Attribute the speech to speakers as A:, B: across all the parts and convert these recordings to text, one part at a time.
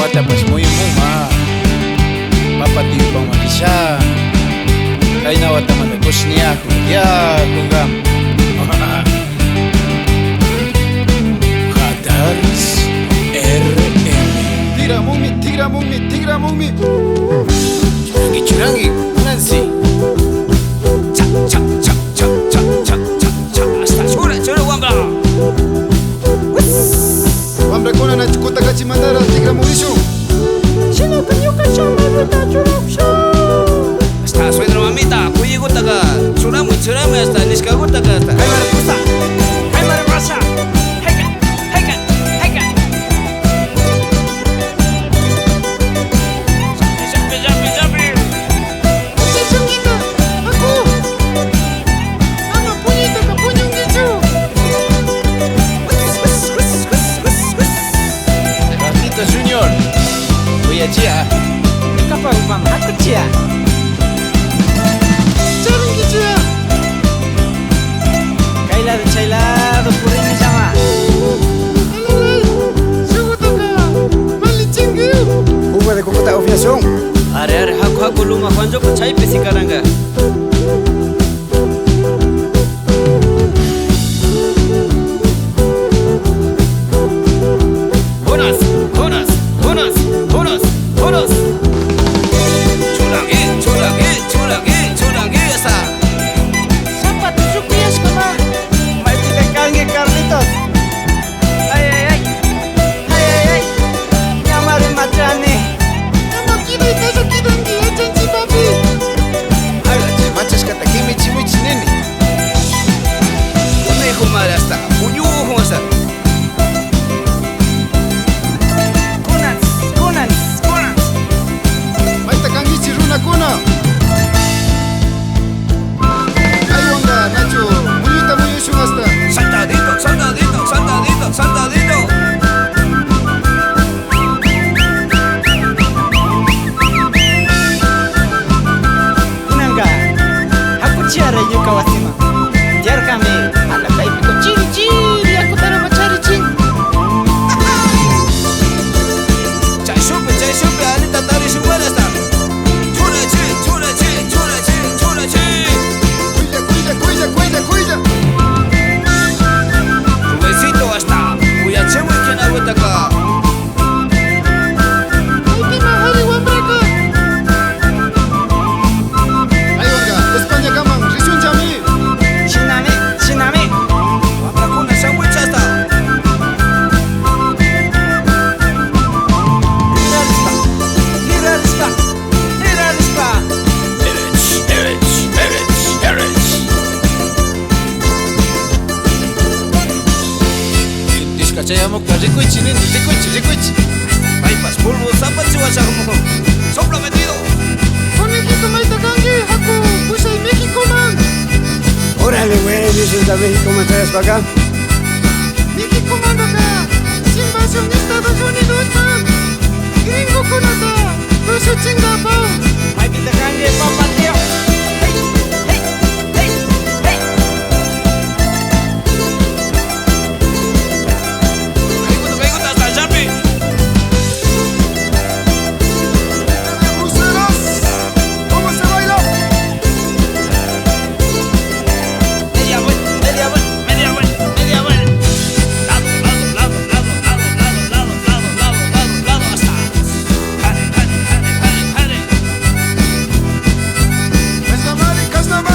A: wata pues muy muma papa tío pama kisha kaina wata mata kushniaku ya kungam Hadaris RM tira mumi churangi Nancy Wambra kona na chikuta kachimandara tigra Mauricio
B: Chino kanyuka chama ruta churupsho
C: Hasta suegra mamita, kuyi gutaka churame hasta niska gutaka hasta
B: Haimara pusa, haimara rasa Heka Jampi Chesungita, aku Ama puñito ka puñong gichu
A: Ratito Junior Voy a chia
B: Kapa upam, aku cia Charung gichu ya Chailado, purini sama Alalay, sugutaka Malichingu
A: Uva de Cúcuta Ofiación
C: Are haku luma kwanjo ko chai pesi karanga Horas Churangi asa
B: Sapa tusuk pias kama Mai kita kange Carlitos Ay Nyamare machane Nama kida itaso kidangi agency papi
A: Ala che machas kata kimi chimuchi nene
C: Conejo madre hasta Uyujo hasta
B: Kunans
A: Maita kangichi runa kuna Aiwanga Nacho Muyuta muyushu hasta
C: Saltadito
B: Kunanga Aku ciara yuka wasima Jar kami Ala baby ko ciri Aku tara macari cing
C: Chai supe anita tari sumara hasta
A: Cuida
C: Rubecito hasta Uyachewe kena wetaka
B: Baby mahari wambraka
A: Aiwanga España kaman Risun jami
B: Chiname
C: Waprakuna sandwich hasta
B: Hiralispa
A: Discachayamok rikuichi nene rikuichi
C: Paipas polvo zapachi wasakumo Sopla metido
B: Conejito maita kange Aku pusay México man
D: Órale, güey, dices de México, ¿me traes para acá?
B: México man acá Invasión Estados Unidos man Gringo kunata Tusu chingapa Maita kange papa tío
C: Me gusta hasta Jampi
A: Cruceros ¿Cómo se baila?
C: Media vuelta Lado hasta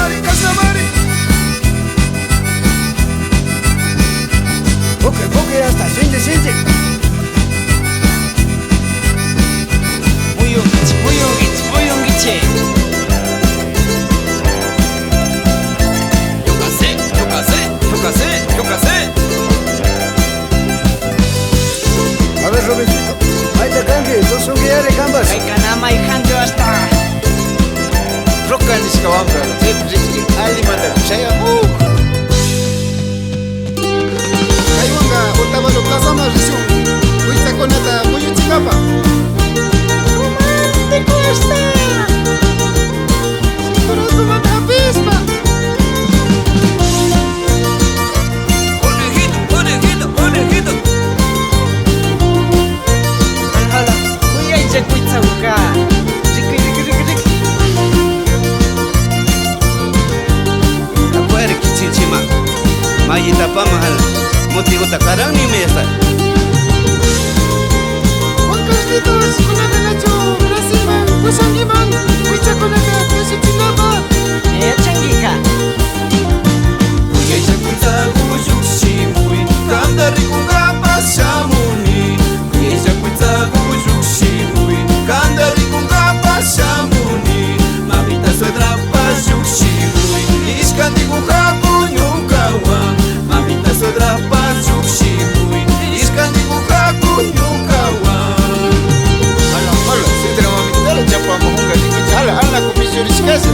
C: Hare
A: Casnamari
D: Boque, hasta, siente.
B: Muy ungiche
C: Yo casé
D: A ver, Robecito, ahí te cangue, tú son que ya de gambas.
B: Ay kanama y hanjo hasta
A: Rokan iskawambra Riki Ali mata Chayamuk Aiwanga Otavalo Plaza Risun Huitza konata Muyuchikapa
B: Romántico está Sin corazón avispa
C: Conejito
B: Hala
C: contigo tacarán ni me está.
B: Juan Carlitos, con la ganacho, Brasiman, Pusangiman, Huichaconaca, Pusitinapa.
E: Changuija.
C: Uyay chakuitagu yukshimuy kanda rikunga pasamuni. Uyay chakuitagu yukshimuy kanda rikunga pasamuni. Mamita suegra pas yukshimuy iskandikunga kuñukawa. Mamita suegra pas yukshimuy iskandikunga kuñukawa.
A: Hala, si te la mamita la chapa mohunga ni hala comisión iskase.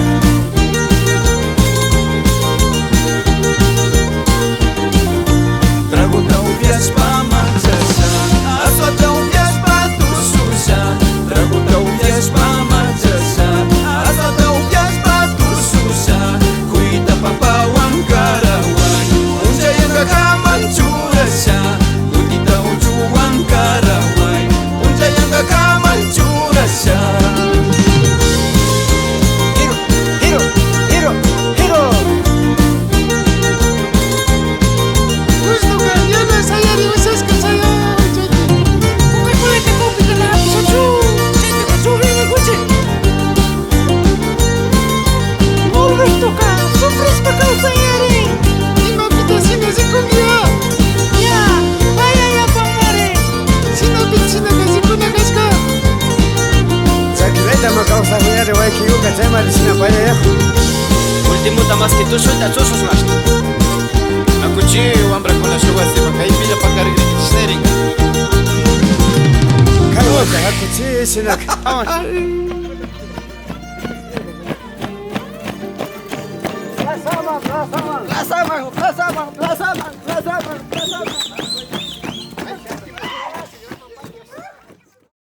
C: Último está más que tú sueltas sus más.
A: A cuchillo, hambra con las uvas de Macay, pilla para cargar el stering.
D: Carota, hakuchi, sinak. Plazaman.